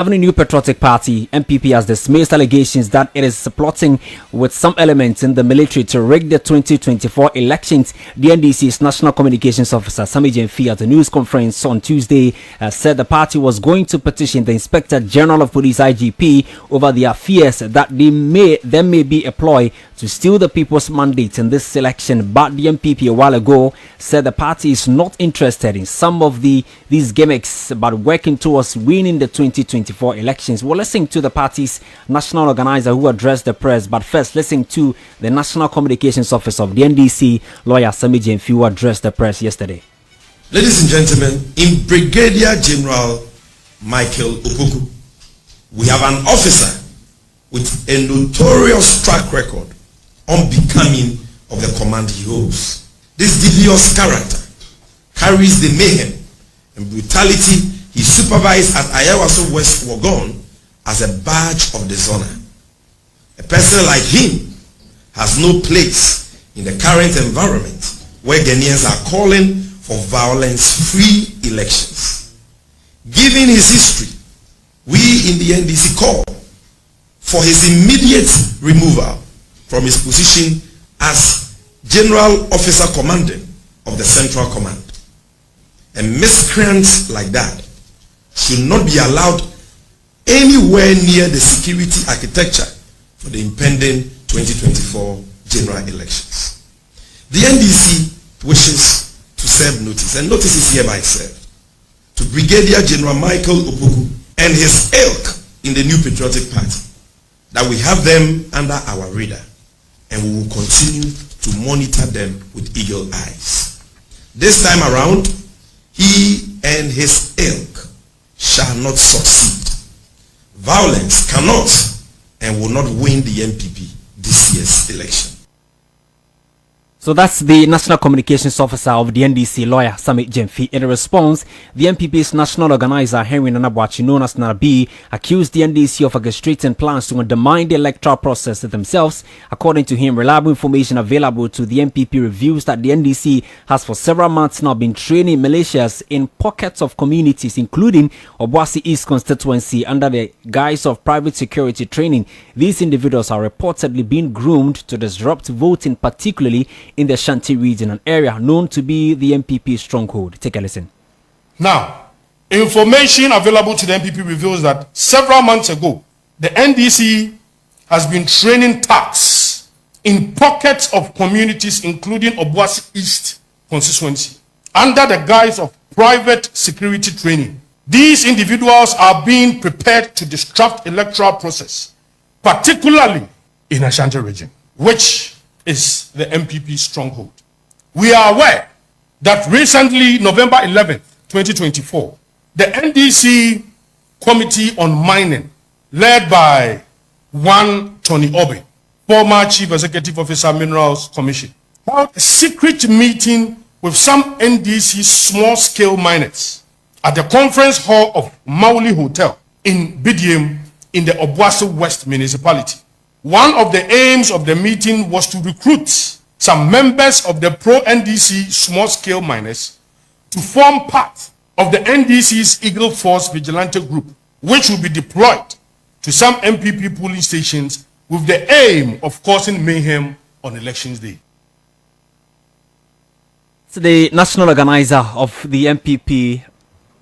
Having a new patriotic party, NPP has dismissed allegations that it is plotting with some elements in the military to rig the 2024 elections. The NDC's National Communications Officer, Sammy Gyamfi, at a news conference on Tuesday, said the party was going to petition the Inspector General of Police (IGP) over their fears that there may be a ploy to steal the people's mandate in this election. But the NPP a while ago said the party is not interested in some of these gimmicks, but working towards winning the 2024 elections. We'll listen to the party's national organizer who addressed the press, but first listen to the National Communications Office of the NDC, lawyer Sammy Gyamfi, who addressed the press yesterday. Ladies and gentlemen, in Brigadier General Michael Opoku, we have an officer with a notorious track record unbecoming of the command he holds. This devious character carries the mayhem and brutality he supervised at Ayawaso West Wagon as a badge of dishonor. A person like him has no place in the current environment where Ghanaians are calling for violence-free elections. Given his history, we in the NDC call for his immediate removal from his position as General Officer Commanding of the Central Command. A miscreant like that should not be allowed anywhere near the security architecture for the impending 2024 general elections. The NDC wishes to serve notice, and notice is hereby served, to Brigadier General Michael Opoku and his ilk in the New Patriotic Party, that we have them under our radar and we will continue to monitor them with eagle eyes. This time around, he and his ilk shall not succeed. Violence cannot and will not win the NPP this year's election. So that's the National Communications Officer of the NDC, lawyer Sammy Gyamfi. In response, the NPP's national organizer, Henry Nanabuachi, known as Narabi, accused the NDC of orchestrating plans to undermine the electoral process themselves. According to him, reliable information available to the NPP reveals that the NDC has for several months now been training militias in pockets of communities, including Obuasi East constituency, under the guise of private security training. These individuals are reportedly being groomed to disrupt voting, particularly in the Shanti region, an area known to be the NPP stronghold. Take a listen. Now, information available to the NPP reveals that several months ago, the NDC has been training thugs in pockets of communities, including Obuasi East constituency, under the guise of private security training. These individuals are being prepared to disrupt electoral process, particularly in Ashanti region, which is the NPP stronghold. We are aware that recently, November 11th, 2024, the NDC Committee on Mining, led by one Tony Obe, former Chief Executive Officer, Minerals Commission, held a secret meeting with some NDC small-scale miners at the conference hall of Mauli Hotel in Bidiem in the Obuasi West municipality. One of the aims of the meeting was to recruit some members of the pro-NDC small-scale miners to form part of the NDC's Eagle Force Vigilante Group, which will be deployed to some NPP polling stations with the aim of causing mayhem on elections day. So the national organizer of the NPP,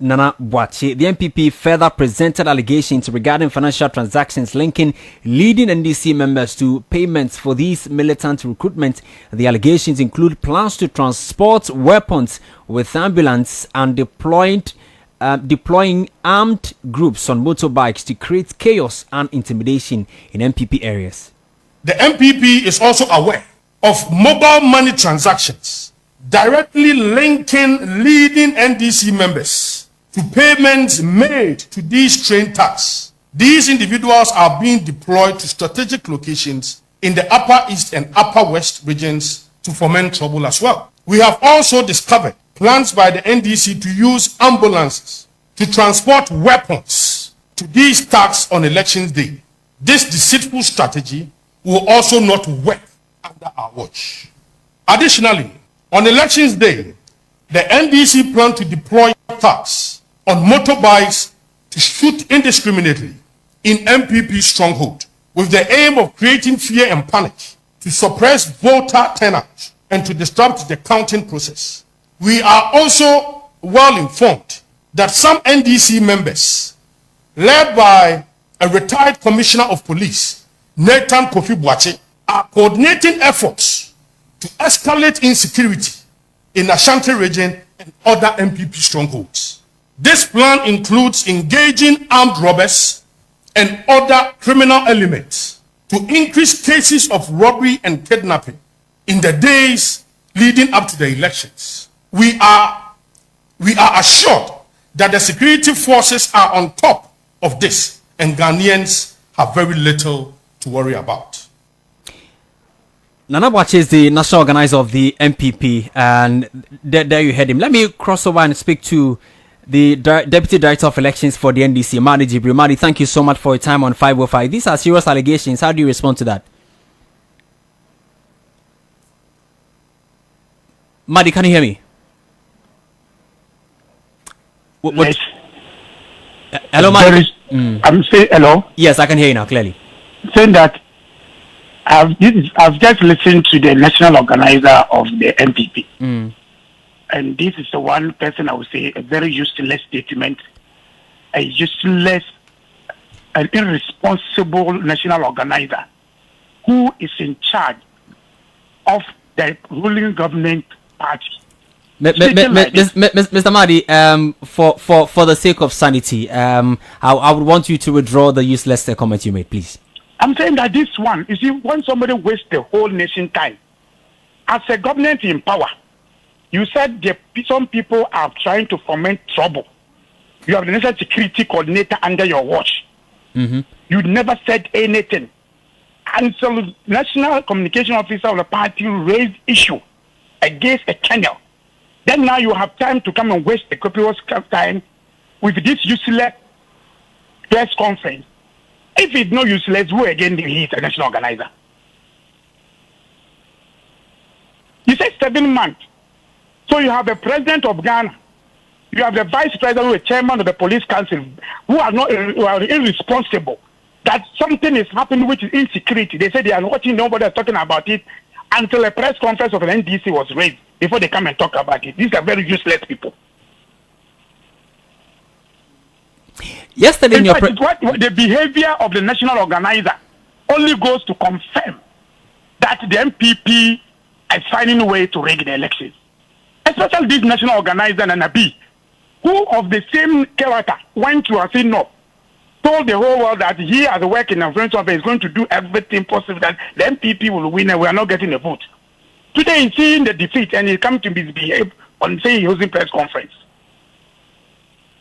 Nana Boachi, the NPP further presented allegations regarding financial transactions linking leading NDC members to payments for these militant recruitment. The allegations include plans to transport weapons with ambulance and deploying armed groups on motorbikes to create chaos and intimidation in NPP areas. The NPP is also aware of mobile money transactions directly linking leading NDC members to payments made to these trained thugs. These individuals are being deployed to strategic locations in the Upper East and Upper West regions to foment trouble as well. We have also discovered plans by the NDC to use ambulances to transport weapons to these thugs on elections day. This deceitful strategy will also not work under our watch. Additionally, on elections day, the NDC plan to deploy thugs on motorbikes to to shoot indiscriminately in NPP stronghold with the aim of creating fear and panic to suppress voter turnout and to disrupt the counting process. We are also well informed that some NDC members, led by a retired commissioner of police, Nathan Kofi Boache, are coordinating efforts to escalate insecurity in Ashanti region and other NPP strongholds. This plan includes engaging armed robbers and other criminal elements to increase cases of robbery and kidnapping in the days leading up to the elections. We are assured that the security forces are on top of this, and Ghanaians have very little to worry about. Nana Boache is the national organizer of the NPP, and there you heard him. Let me cross over and speak to the Deputy Director of Elections for the NDC, Madi Jibril. Madi, thank you so much for your time on 505. These are serious allegations. How do you respond to that? Madi, can you hear me? Yes. Hello, Madi. I'm saying hello. Yes, I can hear you now clearly. Saying that I've just listened to the national organizer of the NPP. And this is the one person I would say a very useless statement, a useless and irresponsible national organizer who is in charge of the ruling government party. Mr. Madi, for the sake of sanity, I would want you to withdraw the useless comment you made, please. I'm saying that this one, you see, when somebody wastes the whole nation time, as a government in power, you said some people are trying to foment trouble. You have the national security coordinator under your watch. You never said anything. And so the national communication officer of the party raised issue against a channel. Then now you have time to come and waste the copious time with this useless press conference. If it's not useless, who again he is a national organizer? You said 7 months. So you have the president of Ghana, you have the vice president who is chairman of the police council, who are irresponsible. That something is happening which is insecurity. They say they are watching, nobody is talking about it until a press conference of an NDC was raised before they come and talk about it. These are very useless people. Yesterday, in fact, the behavior of the national organizer only goes to confirm that the NPP is finding a way to rig the elections. Especially this national organizer, Nanabi, who of the same character went to Asino, told the whole world that he has worked in influence of is going to do everything possible that the NPP will win and we are not getting a vote. Today he's seeing the defeat and he comes to misbehave on saying he's holding press conference.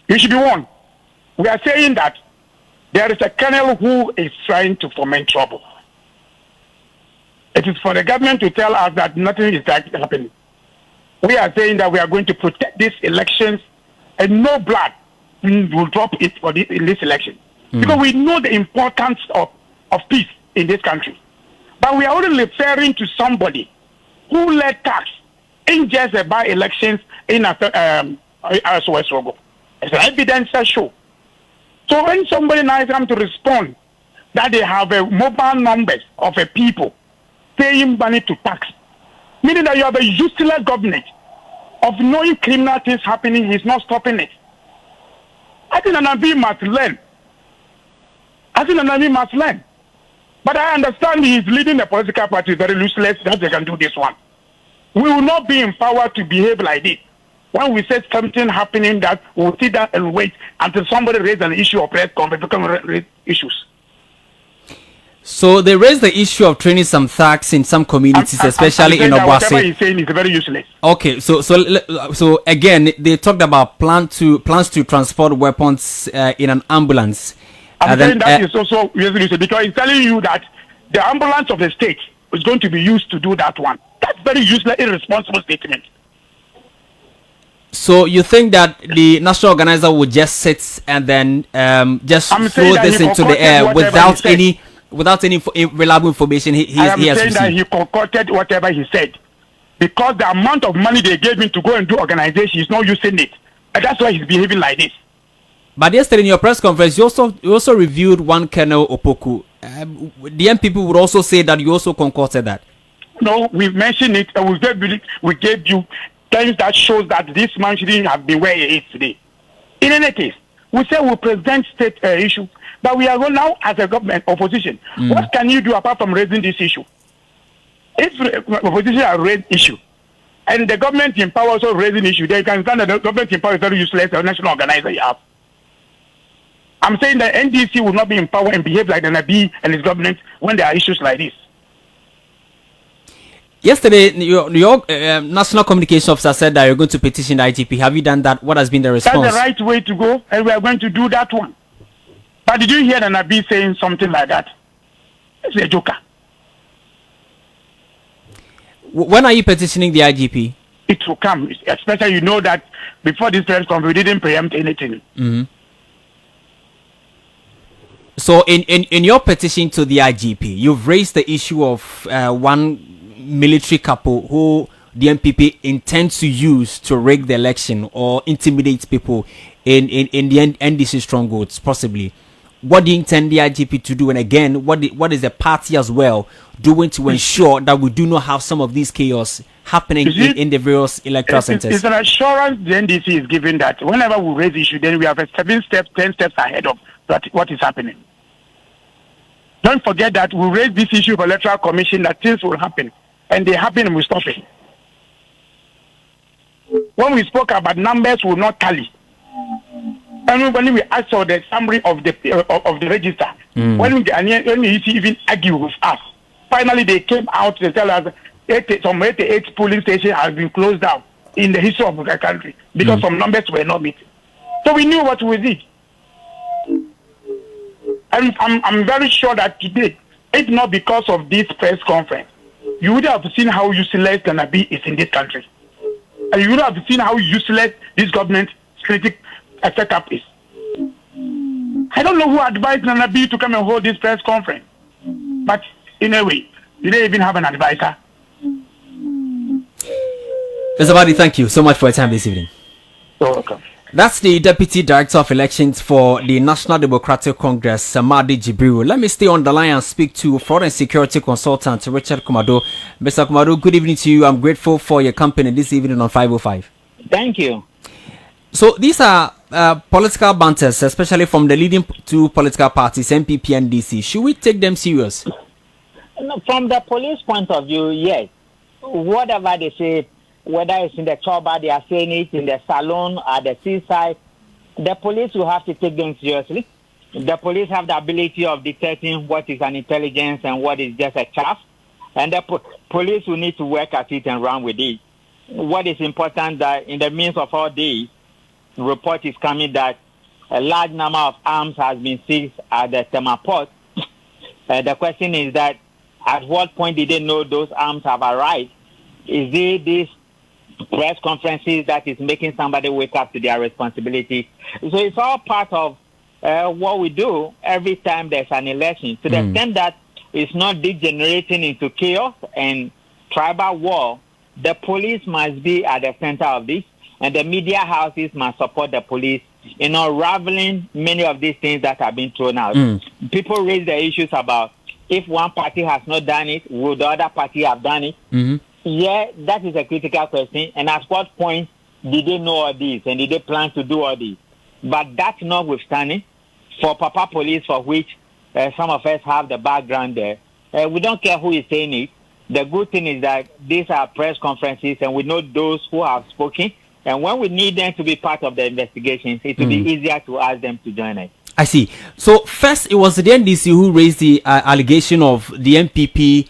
You should be warned. We are saying that there is a colonel who is trying to foment trouble. It is for the government to tell us that nothing is happening. We are saying that we are going to protect these elections and no blood will drop it in this election. Because we know the importance of peace in this country. But we are only referring to somebody who led tax in just the by-elections in West Rogo. It's an evidence that show. So when somebody now comes to respond that they have a mobile numbers of a people paying money to tax, meaning that you have a useless government of knowing criminal things happening, he's not stopping it. I think Nanabi must learn. But I understand he is leading a political party very useless that they can do this one. We will not be empowered to behave like this. When we say something happening that we'll sit down and wait until somebody raises an issue of press conference, become issues. So they raised the issue of training some thugs in some communities, especially in Obuasi. Whatever he's saying is very useless. Okay, so again, they talked about plans to transport weapons in an ambulance. I'm saying that is also useless because he's telling you that the ambulance of the state is going to be used to do that one. That's very useless, irresponsible statement. So you think that the national organizer would just sit and then just throw this into the air without any reliable information he has received? I'm saying that he concocted whatever he said because the amount of money they gave him to go and do organization, he's not using it, and that's why he's behaving like this. But yesterday in your press conference, you also reviewed one Colonel Opoku. The NPP would also say that you also concocted that. No, we mentioned it and we gave you things that shows that this man shouldn't have been where he is today. In any case, we say we present state issue, but we are now as a government opposition. What can you do apart from raising this issue? If opposition are raised issue, and the government in power also raising issue, they can stand that the government in power is very useless, the national organizer you have. I'm saying that NDC will not be in power and behave like the Nabi and his government when there are issues like this. Yesterday, your national communication officer said that you're going to petition the IGP. Have you done that? What has been the response? That's the right way to go, and we are going to do that one. But did you hear the Nabi saying something like that? It's a joker. When are you petitioning the IGP? It will come, especially you know that before this press conference, we didn't preempt anything. So in your petition to the IGP, you've raised the issue of one military couple who the NPP intends to use to rig the election or intimidate people in the NDC strongholds, possibly. What do you intend the IGP to do? And again, what is the party as well doing to ensure that we do not have some of these chaos happening in the various electoral centers? It's an assurance the NDC is giving that whenever we raise issue, then we have a 7 steps, 10 steps ahead of what is happening. Don't forget that we raised this issue for electoral commission that things will happen, and they happen and we stop it. When we spoke about numbers will not tally, and when we asked for the summary of the register, when we even argue with us, finally they came out to tell us 88 polling stations have been closed down in the history of the country because some numbers were not met. So we knew what we did. And I'm very sure that today, if not because of this press conference, you would have seen how useless Ganabi is in this country. And you would have seen how useless this government critic setup is. I don't know who advised Ganabi to come and hold this press conference. But in a way, you don't even have an advisor. Mr. Badi, thank you so much for your time this evening. You're welcome. That's the Deputy Director of Elections for the National Democratic Congress, Samadi Jibril. Let me stay on the line and speak to Foreign Security Consultant Richard Kumado. Mr. Kumado, good evening to you. I'm grateful for your company this evening on 505. Thank you. So these are political banters, especially from the leading two political parties, NPP and DC. Should we take them serious? From the police point of view, yes. Whatever they say, whether it's in the choba, they are saying it in the salon, at the seaside, the police will have to take them seriously. The police have the ability of detecting what is an intelligence and what is just a chaff. And the police will need to work at it and run with it. What is important that in the midst of all this, report is coming that a large number of arms has been seized at the Tema port. The question is that at what point did they know those arms have arrived? Is it this press conferences that is making somebody wake up to their responsibility? So it's all part of what we do every time there's an election. To the extent that it's not degenerating into chaos and tribal war, the police must be at the center of this, and the media houses must support the police in unraveling many of these things that have been thrown out. People raise the issues about if one party has not done it, will the other party have done it? Yeah, that is a critical question. And at what point did they know all this and did they plan to do all this? But that notwithstanding, for Papa Police, for which some of us have the background there, we don't care who is saying it. The good thing is that these are press conferences and we know those who have spoken. And when we need them to be part of the investigations, it will be easier to ask them to join us. I see. So first, it was the NDC who raised the allegation of the NPP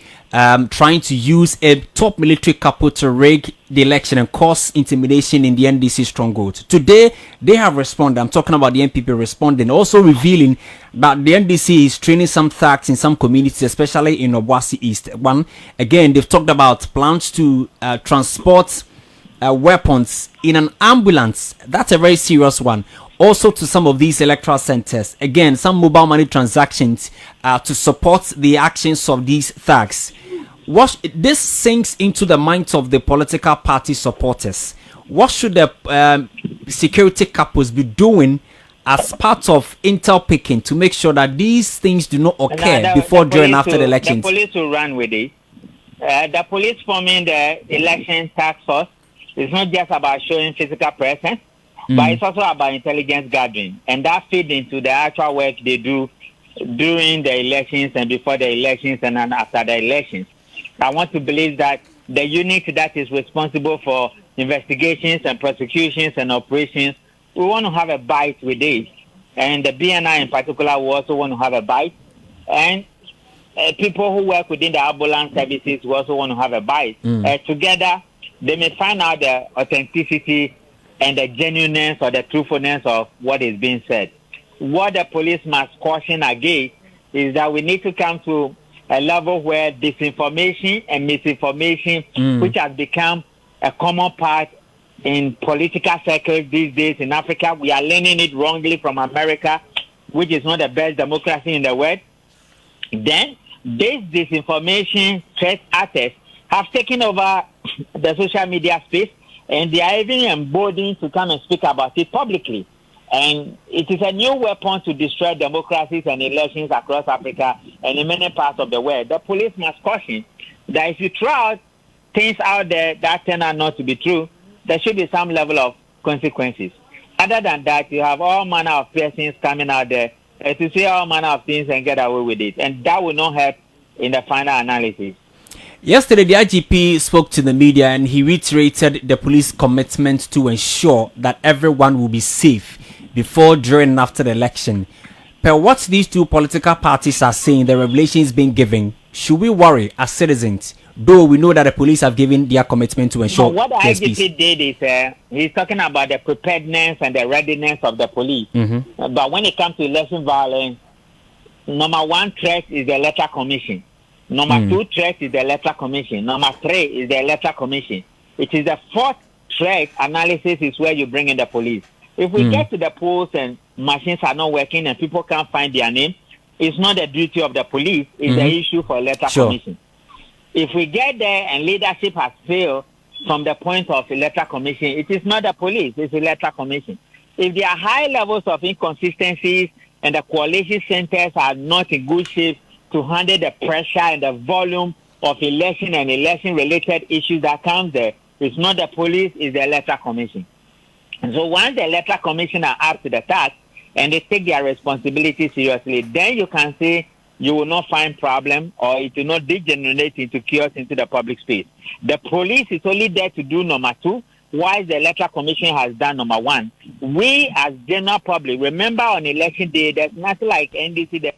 trying to use a top military couple to rig the election and cause intimidation in the NDC stronghold. Today, they have responded. I'm talking about the NPP responding, also revealing that the NDC is training some thugs in some communities, especially in Obuasi East. One, again, they've talked about plans to transport weapons in an ambulance. That's a very serious one. Also to some of these electoral centers. Again, some mobile money transactions to support the actions of these thugs. This sinks into the minds of the political party supporters. What should the security couples be doing as part of intel picking to make sure that these things do not occur before, during, after the elections? The police will run with it. The police forming the election task force is not just about showing physical presence, but it's also about intelligence gathering. And that feeds into the actual work they do during the elections and before the elections and then after the elections. I want to believe that the unit that is responsible for investigations and prosecutions and operations, we want to have a bite with it. And the BNI in particular, we also want to have a bite. And people who work within the ambulance services, we also want to have a bite. Together, they may find out the authenticity and the genuineness or the truthfulness of what is being said. What the police must caution against is that we need to come to a level where disinformation and misinformation, which has become a common part in political circles these days in Africa, we are learning it wrongly from America, which is not the best democracy in the world. Then, this disinformation threat artists have taken over the social media space, and they are even emboldened to come and speak about it publicly. And it is a new weapon to destroy democracies and elections across Africa and in many parts of the world. The police must caution that if you throw out things out there that turn out not to be true, there should be some level of consequences. Other than that, you have all manner of persons coming out there to say all manner of things and get away with it. And that will not help in the final analysis. Yesterday, the IGP spoke to the media and he reiterated the police commitment to ensure that everyone will be safe before, during, and after the election. Per what these two political parties are saying, the revelations being given, should we worry as citizens? Though we know that the police have given their commitment to ensure. So what the IGP did is he's talking about the preparedness and the readiness of the police. But when it comes to election violence, number one threat is the electoral commission. Number two threat is the electoral commission. Number three is the electoral commission. It is the fourth threat analysis is where you bring in the police. If we get to the polls and machines are not working and people can't find their name, it's not the duty of the police, it's the issue for electoral commission. If we get there and leadership has failed from the point of electoral commission, it is not the police, it's electoral commission. If there are high levels of inconsistencies and the coalition centers are not in good shape to handle the pressure and the volume of election and election-related issues that comes there, it's not the police, it's the electoral commission. And so once the electoral commission are up to the task and they take their responsibility seriously, then you can say you will not find problem or it will not degenerate into chaos into the public space. The police is only there to do number two, while the electoral commission has done number one. We as general public, remember on election day, there's nothing like NDC, the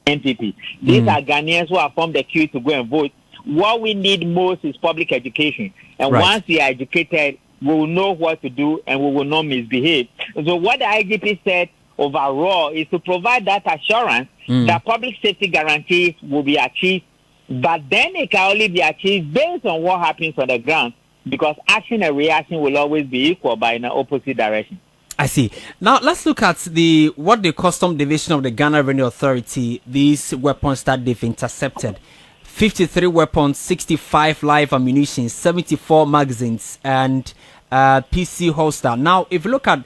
NPP. These are Ghanaians who have formed the queue to go and vote. What we need most is public education. And once we are educated, we will know what to do and we will not misbehave. So what the IGP said overall is to provide that assurance that public safety guarantees will be achieved, but then it can only be achieved based on what happens on the ground, because action and reaction will always be equal but in an opposite direction. I see. Now let's look at what the Custom Division of the Ghana Revenue Authority, these weapons that they've intercepted. 53 weapons, 65 live ammunition, 74 magazines, and PC holster. Now, if you look at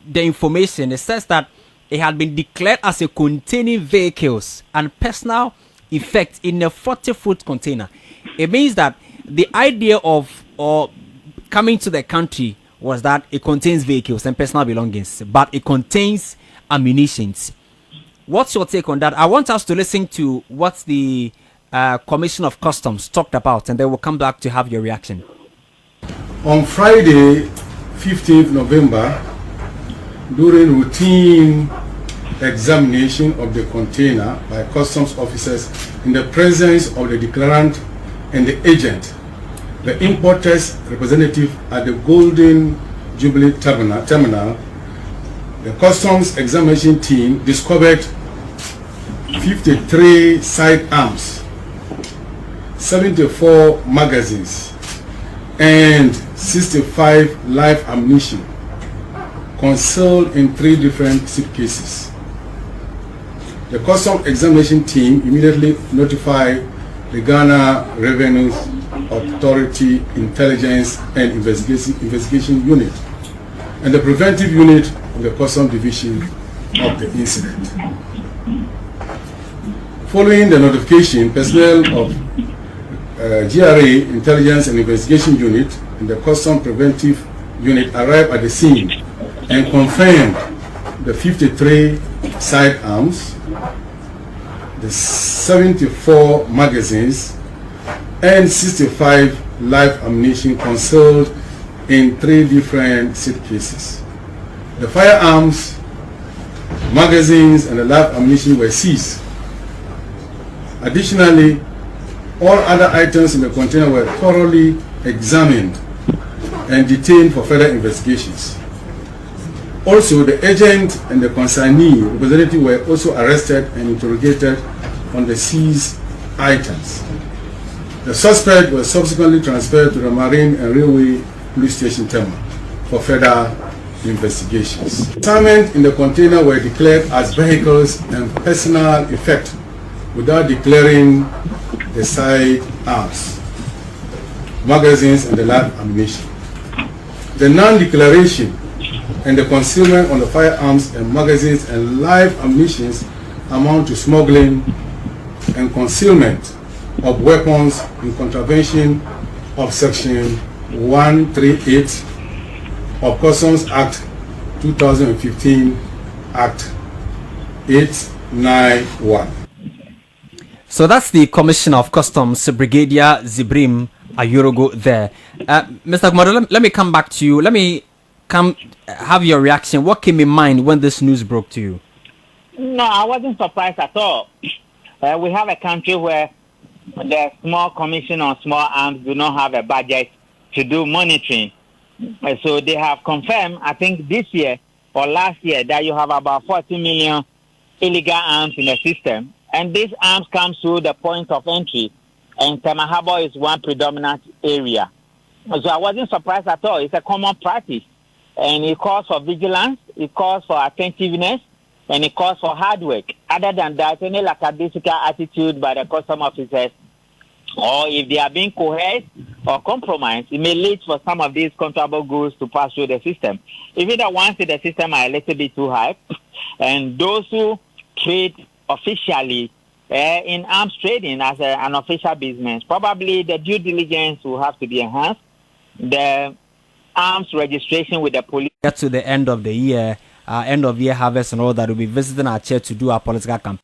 the information, it says that it had been declared as a containing vehicles and personal effects in a 40-foot container. It means that the idea of coming to the country was that it contains vehicles and personal belongings, but it contains ammunitions. What's your take on that? I want us to listen to what the Commission of Customs talked about, and then we'll come back to have your reaction. On Friday, 15th November, during routine examination of the container by customs officers in the presence of the declarant and the agent, the importer's representative at the Golden Jubilee Terminal, the customs examination team discovered 53 sidearms, 74 magazines, and 65 live ammunition concealed in 3 different suitcases. The custom examination team immediately notified the Ghana Revenue Authority Intelligence and Investigation Unit and the Preventive Unit of the Custom Division of the incident. Following the notification, personnel of GRA Intelligence and Investigation Unit and the Custom Preventive Unit arrived at the scene and confirmed the 53 sidearms, the 74 magazines, and 65 live ammunition concealed in 3 different suitcases. The firearms, magazines, and the live ammunition were seized. Additionally, all other items in the container were thoroughly examined and detained for further investigations. Also, the agent and the consignee representative were also arrested and interrogated on the seized items. The suspect was subsequently transferred to the Marine and Railway Police Station terminal for further investigations. Assignments in the container were declared as vehicles and personal effect without declaring the sidearms, magazines, and the live ammunition. The non-declaration and the concealment on the firearms and magazines and live ammunition amount to smuggling and concealment of weapons in contravention of Section 138 of Customs Act 2015, Act 891. So that's the Commissioner of Customs, Brigadier Zibrim Ayurogo there. Mr. Gumado, let me come back to you. Let me have your reaction. What came in mind when this news broke to you? No, I wasn't surprised at all. We have a country where the small commission on small arms do not have a budget to do monitoring. So they have confirmed, I think this year or last year, that you have about 40 million illegal arms in the system. And these arms come through the point of entry. And Temahabo is one predominant area. So I wasn't surprised at all. It's a common practice. And it calls for vigilance, it calls for attentiveness, and it calls for hard work. Other than that, any lackadaisical attitude by the custom officers, or if they are being coerced or compromised, it may lead for some of these contraband goods to pass through the system. Even the ones in the system are a little bit too high, and those who trade officially in arms trading as an official business, probably the due diligence will have to be enhanced. The arms registration with the police. Get to the end of the year, end of year harvest and all that, we'll be visiting our chair to do our political campaign.